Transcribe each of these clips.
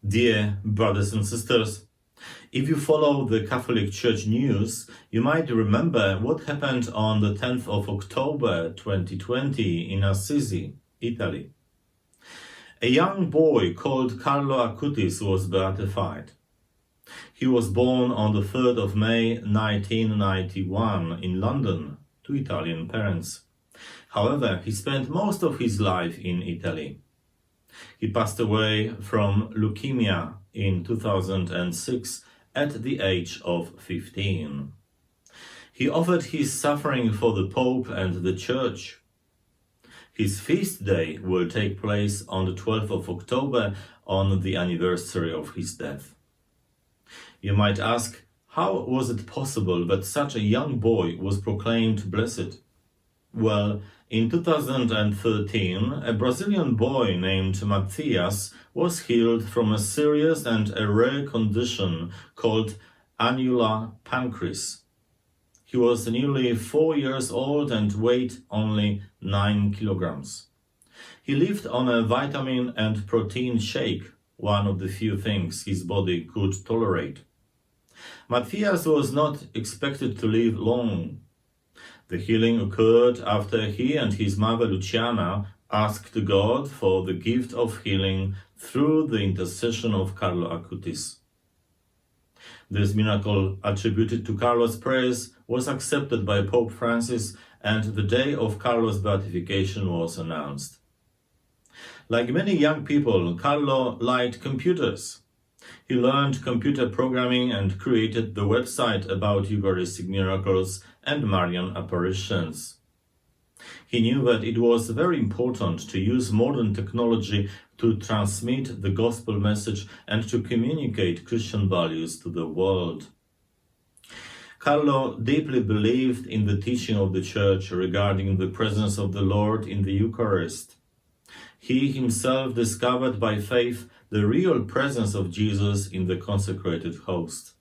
Dear brothers and sisters, if you follow the Catholic Church news, you might remember what happened on the 10th of October 2020 in Assisi, Italy. A young boy called Carlo Acutis was beatified. He was born on the 3rd of May 1991 in London to Italian parents. However, he spent most of his life in Italy. He passed away from leukemia in 2006 at the age of 15. He offered his suffering for the Pope and the Church. His feast day will take place on the 12th of October, on the anniversary of his death. You might ask, how was it possible that such a young boy was proclaimed blessed? Well, in 2013, a Brazilian boy named Matthias was healed from a serious and a rare condition called annular pancreas. He was nearly 4 years old and weighed only 9 kilograms. He lived on a vitamin and protein shake, one of the few things his body could tolerate. Matthias was not expected to live long. The healing occurred after he and his mother Luciana asked God for the gift of healing through the intercession of Carlo Acutis. This miracle, attributed to Carlo's prayers, was accepted by Pope Francis, and the day of Carlo's beatification was announced. Like many young people, Carlo liked computers. He learned computer programming and created the website about Eucharistic miracles and Marian apparitions. He knew that it was very important to use modern technology to transmit the gospel message and to communicate Christian values to the world. Carlo deeply believed in the teaching of the Church regarding the presence of the Lord in the Eucharist. He himself discovered by faith the real presence of Jesus in the consecrated host.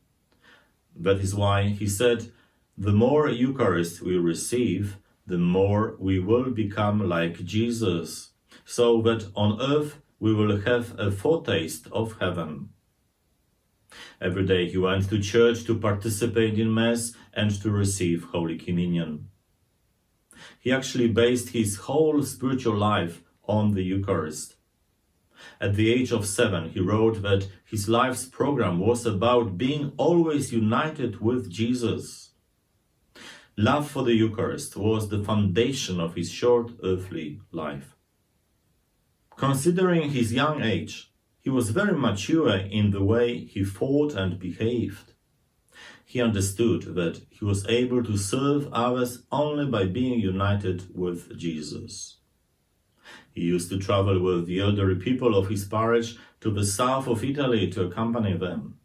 That is why he said, "The more Eucharist we receive, the more we will become like Jesus, so that on earth we will have a foretaste of heaven." Every day he went to church to participate in Mass and to receive Holy Communion. He actually based his whole spiritual life on the Eucharist. At the age of 7, he wrote that his life's program was about being always united with Jesus. Love for the Eucharist was the foundation of his short earthly life. Considering his young age, he was very mature in the way he thought and behaved. He understood that he was able to serve others only by being united with Jesus. He used to travel with the elderly people of his parish to the south of Italy to accompany them.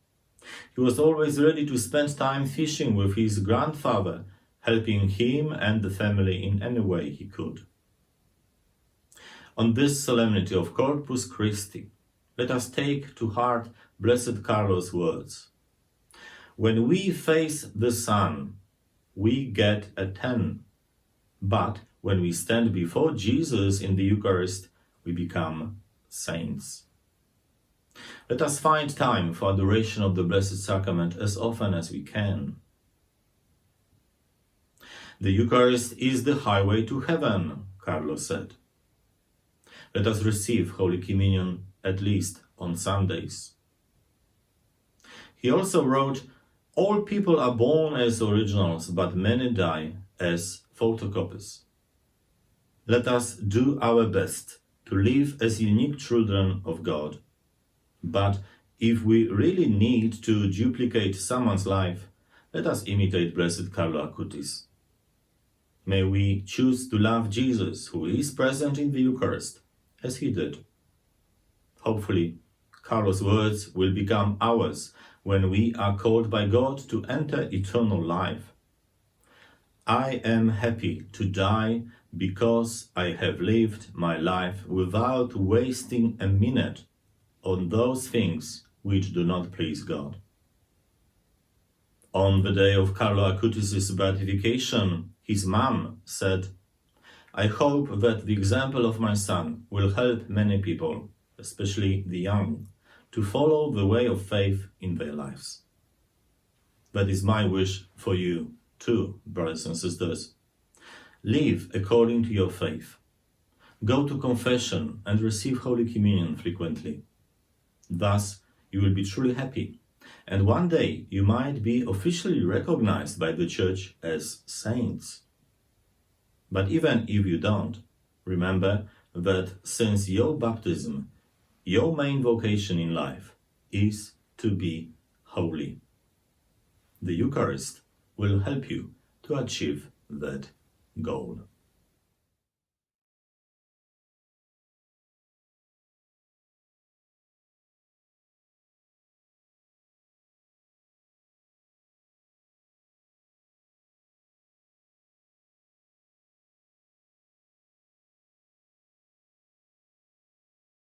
He was always ready to spend time fishing with his grandfather, helping him and the family in any way he could. On this solemnity of Corpus Christi, let us take to heart Blessed Carlo's words. When we face the sun, we get a 10, but when we stand before Jesus in the Eucharist, we become saints. Let us find time for adoration of the Blessed Sacrament as often as we can. The Eucharist is the highway to heaven, Carlo said. Let us receive Holy Communion at least on Sundays. He also wrote, "All people are born as originals, but many die as photocopies." Let us do our best to live as unique children of God. But if we really need to duplicate someone's life, let us imitate Blessed Carlo Acutis. May we choose to love Jesus, who is present in the Eucharist, as he did. Hopefully, Carlo's words will become ours when we are called by God to enter eternal life. I am happy to die because I have lived my life without wasting a minute on those things which do not please God. On the day of Carlo Acutis' beatification, his mom said, "I hope that the example of my son will help many people, especially the young, to follow the way of faith in their lives. That is my wish for you too, brothers and sisters. Live according to your faith. Go to confession and receive Holy Communion frequently. Thus, you will be truly happy, and one day you might be officially recognized by the Church as saints. But even if you don't, remember that since your baptism, your main vocation in life is to be holy. The Eucharist will help you to achieve that goal.